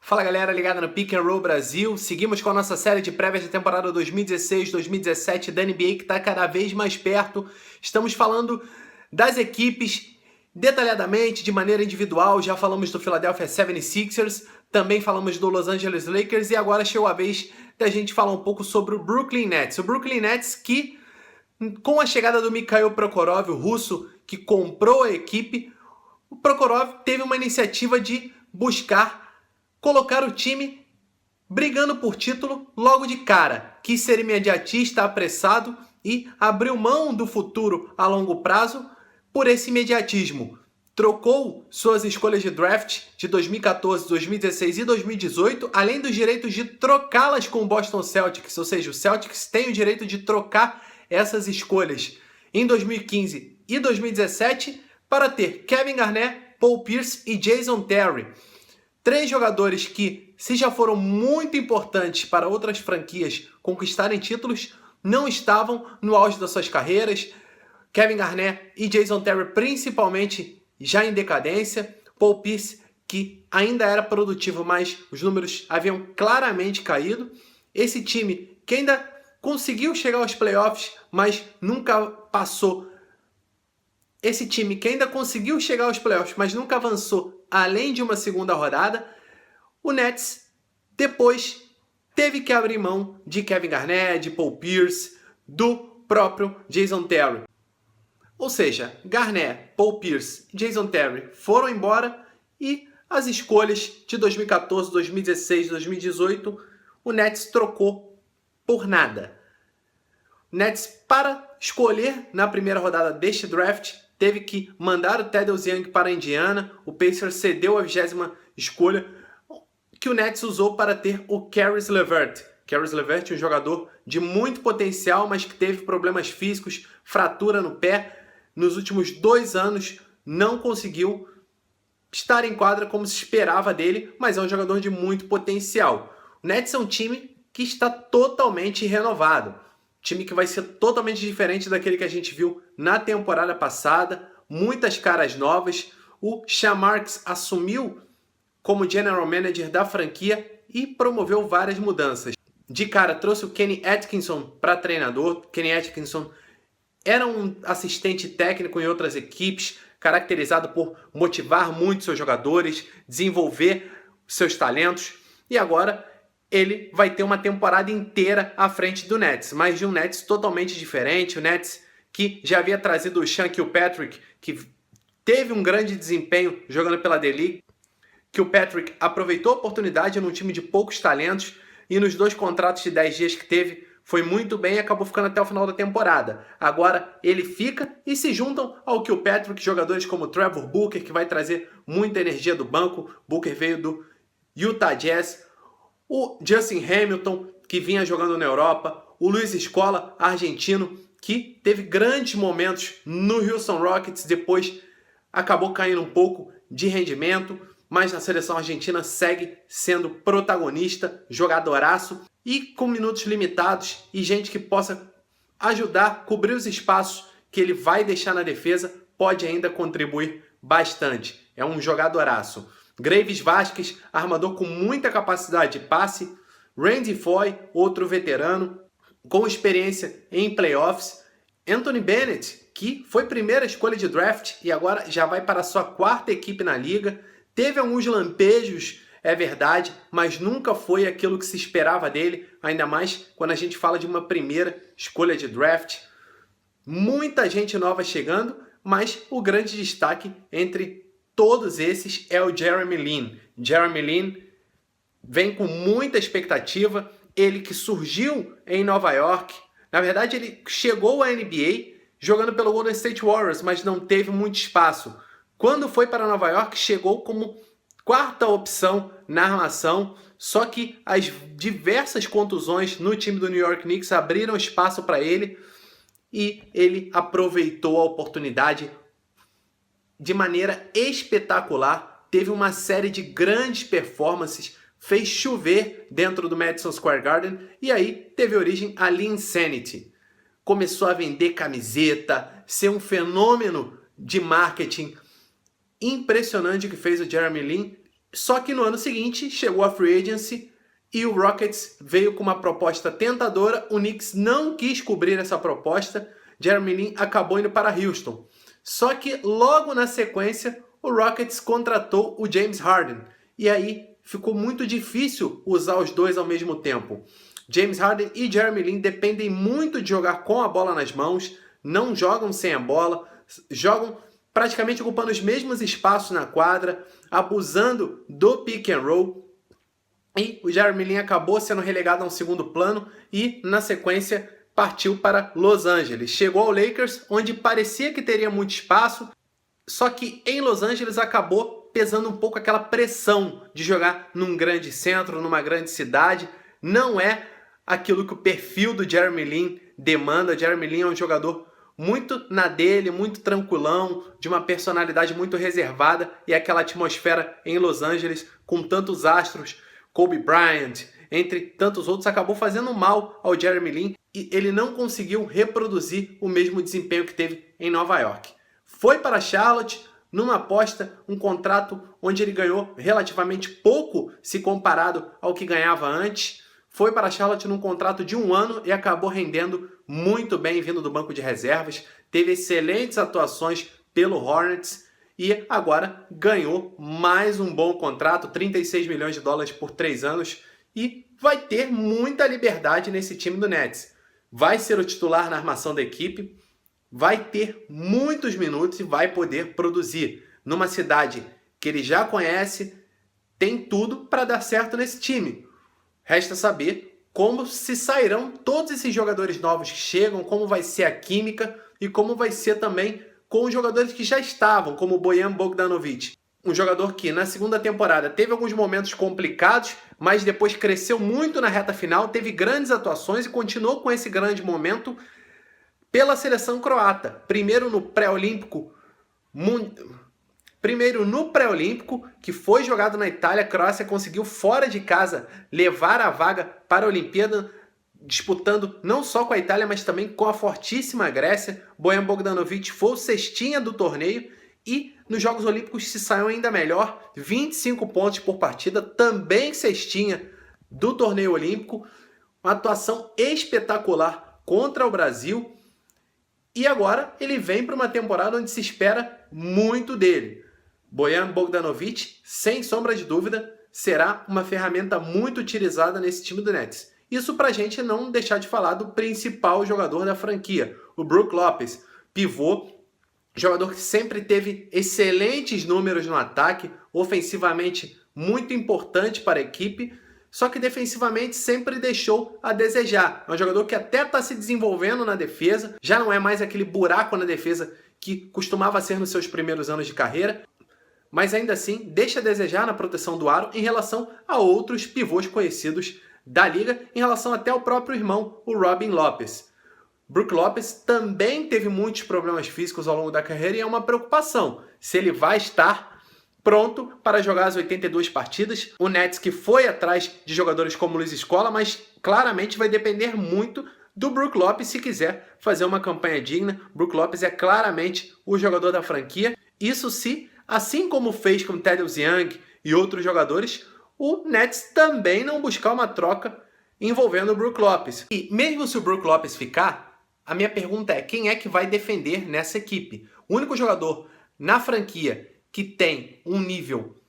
Fala galera, ligada no Pick and Roll Brasil. Seguimos com a nossa série de prévias da temporada 2016-2017 da NBA, que está cada vez mais perto. Estamos falando das equipes detalhadamente, de maneira individual. Já falamos do Philadelphia 76ers, também falamos do Los Angeles Lakers e agora chegou a vez da gente falar um pouco sobre o Brooklyn Nets. O Brooklyn Nets que, com a chegada do Mikhail Prokhorov, o russo que comprou a equipe, o Prokhorov teve uma iniciativa de buscar colocar o time brigando por título logo de cara. Quis ser imediatista, apressado e abriu mão do futuro a longo prazo por esse imediatismo. Trocou suas escolhas de draft de 2014, 2016 e 2018, além dos direitos de trocá-las com o Boston Celtics, ou seja, o Celtics tem o direito de trocar essas escolhas em 2015 e 2017 para ter Kevin Garnett, Paul Pierce e Jason Terry. Três jogadores que, se já foram muito importantes para outras franquias conquistarem títulos, não estavam no auge das suas carreiras. Kevin Garnett e Jason Terry principalmente já em decadência. Paul Pierce, que ainda era produtivo, mas os números haviam claramente caído. Esse time que ainda conseguiu chegar aos playoffs, mas nunca passou. Esse time que ainda conseguiu chegar aos playoffs, mas nunca avançou além de uma segunda rodada. O Nets depois teve que abrir mão de Kevin Garnett, de Paul Pierce, do próprio Jason Terry. Ou seja, Garnett, Paul Pierce e Jason Terry foram embora e as escolhas de 2014, 2016, 2018 o Nets trocou por nada. O Nets, para escolher na primeira rodada deste draft, teve que mandar o Thaddeus Young para a Indiana. O Pacers cedeu a 20ª escolha, que o Nets usou para ter o Caris LeVert. Caris LeVert é um jogador de muito potencial, mas que teve problemas físicos, fratura no pé. Nos últimos 2 anos não conseguiu estar em quadra como se esperava dele, mas é um jogador de muito potencial. O Nets é um time que está totalmente renovado. Time que vai ser totalmente diferente daquele que a gente viu na temporada passada. Muitas caras novas. O Sean Marks assumiu como general manager da franquia e promoveu várias mudanças. De cara, trouxe o Kenny Atkinson para treinador. Kenny Atkinson era um assistente técnico em outras equipes, caracterizado por motivar muito seus jogadores, desenvolver seus talentos. E agora ele vai ter uma temporada inteira à frente do Nets, mas de um Nets totalmente diferente. O Nets que já havia trazido o Sean Kilpatrick, que teve um grande desempenho jogando pela D-League. Kilpatrick aproveitou a oportunidade num time de poucos talentos e nos 2 contratos de 10 dias que teve, foi muito bem e acabou ficando até o final da temporada. Agora ele fica e se juntam ao Kilpatrick jogadores como Trevor Booker, que vai trazer muita energia do banco. Booker veio do Utah Jazz. O Justin Hamilton, que vinha jogando na Europa. O Luiz Scola, argentino, que teve grandes momentos no Houston Rockets, depois acabou caindo um pouco de rendimento, mas na seleção argentina segue sendo protagonista, jogadoraço e com minutos limitados e gente que possa ajudar, cobrir os espaços que ele vai deixar na defesa, pode ainda contribuir bastante. É um jogadoraço. Greivis Vasquez, armador com muita capacidade de passe. Randy Foye, outro veterano, com experiência em playoffs. Anthony Bennett, que foi primeira escolha de draft e agora já vai para a sua 4ª equipe na liga. Teve alguns lampejos, é verdade, mas nunca foi aquilo que se esperava dele, ainda mais quando a gente fala de uma primeira escolha de draft. Muita gente nova chegando, mas o grande destaque entre todos esses é o Jeremy Lin. Jeremy Lin vem com muita expectativa. Ele que surgiu em Nova York. Na verdade, ele chegou à NBA jogando pelo Golden State Warriors, mas não teve muito espaço. Quando foi para Nova York, chegou como 4ª opção na armação. Só que as diversas contusões no time do New York Knicks abriram espaço para ele. E ele aproveitou a oportunidade de maneira espetacular, teve uma série de grandes performances, fez chover dentro do Madison Square Garden e aí teve origem a Linsanity. Começou a vender camiseta, ser um fenômeno de marketing impressionante que fez o Jeremy Lin Só que no ano seguinte chegou a Free Agency e o Rockets veio com uma proposta tentadora. O Knicks não quis cobrir essa proposta. Jeremy Lin acabou indo para Houston. Só que logo na sequência o Rockets contratou o James Harden. E aí ficou muito difícil usar os dois ao mesmo tempo. James Harden e Jeremy Lin dependem muito de jogar com a bola nas mãos, não jogam sem a bola, jogam praticamente ocupando os mesmos espaços na quadra, abusando do pick and roll. E o Jeremy Lin acabou sendo relegado a um segundo plano e, na sequência, partiu para Los Angeles. Chegou ao Lakers, onde parecia que teria muito espaço, só que em Los Angeles acabou pesando um pouco aquela pressão de jogar num grande centro, numa grande cidade. Não é aquilo que o perfil do Jeremy Lin demanda. Jeremy Lin é um jogador muito na dele, muito tranquilão, de uma personalidade muito reservada, e aquela atmosfera em Los Angeles, com tantos astros, Kobe Bryant, entre tantos outros, acabou fazendo mal ao Jeremy Lin e ele não conseguiu reproduzir o mesmo desempenho que teve em Nova York. Foi para Charlotte, numa aposta, um contrato onde ele ganhou relativamente pouco se comparado ao que ganhava antes. Foi para Charlotte num contrato de 1 ano e acabou rendendo muito bem vindo do banco de reservas. Teve excelentes atuações pelo Hornets e agora ganhou mais um bom contrato, 36 milhões de dólares por 3 anos, e vai ter muita liberdade nesse time do Nets. Vai ser o titular na armação da equipe, vai ter muitos minutos e vai poder produzir. Numa cidade que ele já conhece, tem tudo para dar certo nesse time. Resta saber como se sairão todos esses jogadores novos que chegam, como vai ser a química e como vai ser também com os jogadores que já estavam, como o Bojan Bogdanovic. Um jogador que na segunda temporada teve alguns momentos complicados, mas depois cresceu muito na reta final, teve grandes atuações e continuou com esse grande momento pela seleção croata. Primeiro no pré-olímpico, que foi jogado na Itália. A Croácia conseguiu fora de casa levar a vaga para a Olimpíada, disputando não só com a Itália, mas também com a fortíssima Grécia. Bojan Bogdanovic foi o cestinha do torneio e nos Jogos Olímpicos se saiu ainda melhor, 25 pontos por partida, também cestinha do torneio olímpico. Uma atuação espetacular contra o Brasil. E agora ele vem para uma temporada onde se espera muito dele. Bojan Bogdanovic, sem sombra de dúvida, será uma ferramenta muito utilizada nesse time do Nets. Isso para a gente não deixar de falar do principal jogador da franquia, o Brook Lopez, pivô, jogador que sempre teve excelentes números no ataque, ofensivamente muito importante para a equipe, só que defensivamente sempre deixou a desejar. É um jogador que até está se desenvolvendo na defesa, já não é mais aquele buraco na defesa que costumava ser nos seus primeiros anos de carreira, mas ainda assim deixa a desejar na proteção do aro em relação a outros pivôs conhecidos da liga, em relação até ao próprio irmão, o Robin Lopez. Brook Lopez também teve muitos problemas físicos ao longo da carreira e é uma preocupação se ele vai estar pronto para jogar as 82 partidas. O Nets que foi atrás de jogadores como Luiz Scola, mas claramente vai depender muito do Brook Lopez se quiser fazer uma campanha digna. Brook Lopez é claramente o jogador da franquia. Isso se, assim como fez com Thaddeus Young e outros jogadores, o Nets também não buscar uma troca envolvendo o Brook Lopez. E mesmo se o Brook Lopez ficar, a minha pergunta é: quem é que vai defender nessa equipe? O único jogador na franquia que tem um nível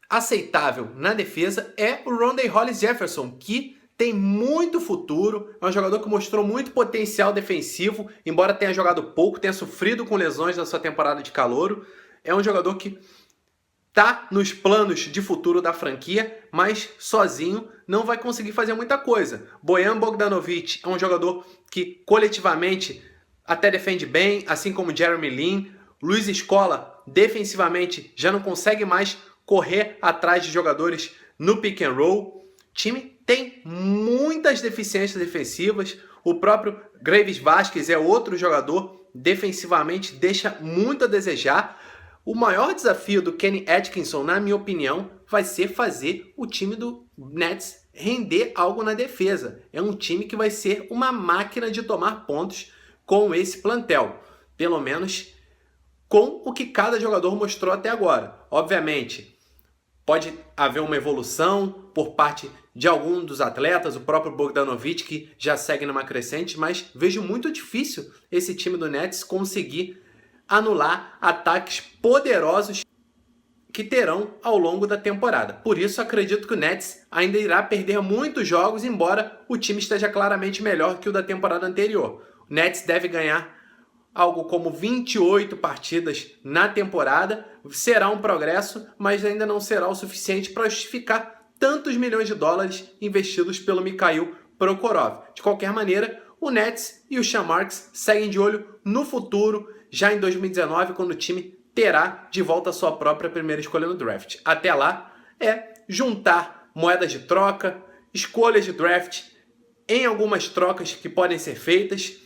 aceitável na defesa é o Rondae Hollis Jefferson, que tem muito futuro, é um jogador que mostrou muito potencial defensivo, embora tenha jogado pouco, tenha sofrido com lesões na sua temporada de calouro. É um jogador que está nos planos de futuro da franquia, mas sozinho não vai conseguir fazer muita coisa. Bojan Bogdanovic é um jogador que coletivamente até defende bem, assim como Jeremy Lin. Luiz Scola defensivamente já não consegue mais correr atrás de jogadores no pick and roll. O time tem muitas deficiências defensivas. O próprio Greivis Vasquez é outro jogador, defensivamente deixa muito a desejar. O maior desafio do Kenny Atkinson, na minha opinião, vai ser fazer o time do Nets render algo na defesa. É um time que vai ser uma máquina de tomar pontos com esse plantel. Pelo menos com o que cada jogador mostrou até agora. Obviamente, Pode haver uma evolução por parte de algum dos atletas, o próprio Bogdanovic, que já segue numa crescente, mas vejo muito difícil esse time do Nets conseguir anular ataques poderosos que terão ao longo da temporada. Por isso, acredito que o Nets ainda irá perder muitos jogos, embora o time esteja claramente melhor que o da temporada anterior. O Nets deve ganhar algo como 28 partidas na temporada. Será um progresso, mas ainda não será o suficiente para justificar tantos milhões de dólares investidos pelo Mikhail Prokhorov. De qualquer maneira, o Nets e o Sean Marks seguem de olho no futuro, já em 2019, quando o time terá de volta a sua própria primeira escolha no draft. Até lá, é juntar moedas de troca, escolhas de draft em algumas trocas que podem ser feitas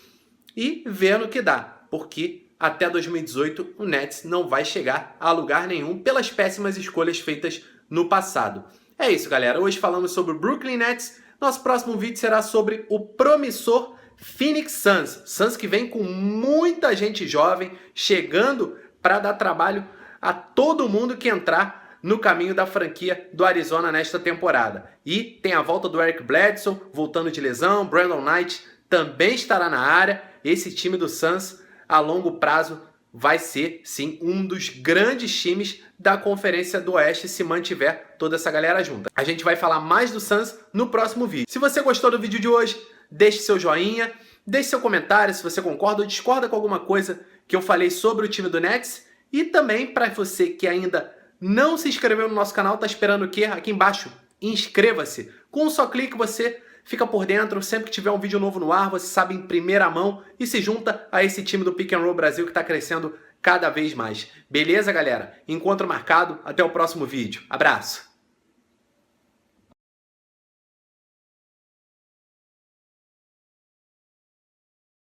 e ver no que dá, porque até 2018 o Nets não vai chegar a lugar nenhum pelas péssimas escolhas feitas no passado. É isso, galera. Hoje falamos sobre o Brooklyn Nets. Nosso próximo vídeo será sobre o promissor Phoenix Suns. Suns que vem com muita gente jovem chegando para dar trabalho a todo mundo que entrar no caminho da franquia do Arizona nesta temporada. E tem a volta do Eric Bledsoe, voltando de lesão, Brandon Knight também estará na área. Esse time do Suns, a longo prazo, vai ser, sim, um dos grandes times da Conferência do Oeste se mantiver toda essa galera junta. A gente vai falar mais do Suns no próximo vídeo. Se você gostou do vídeo de hoje, deixe seu joinha, deixe seu comentário se você concorda ou discorda com alguma coisa que eu falei sobre o time do Nets. E também, para você que ainda não se inscreveu no nosso canal, tá esperando o quê? Aqui embaixo, inscreva-se. Com um só clique você fica por dentro, sempre que tiver um vídeo novo no ar, você sabe em primeira mão e se junta a esse time do Pick and Roll Brasil que está crescendo cada vez mais. Beleza, galera? Encontro marcado, até o próximo vídeo. Abraço!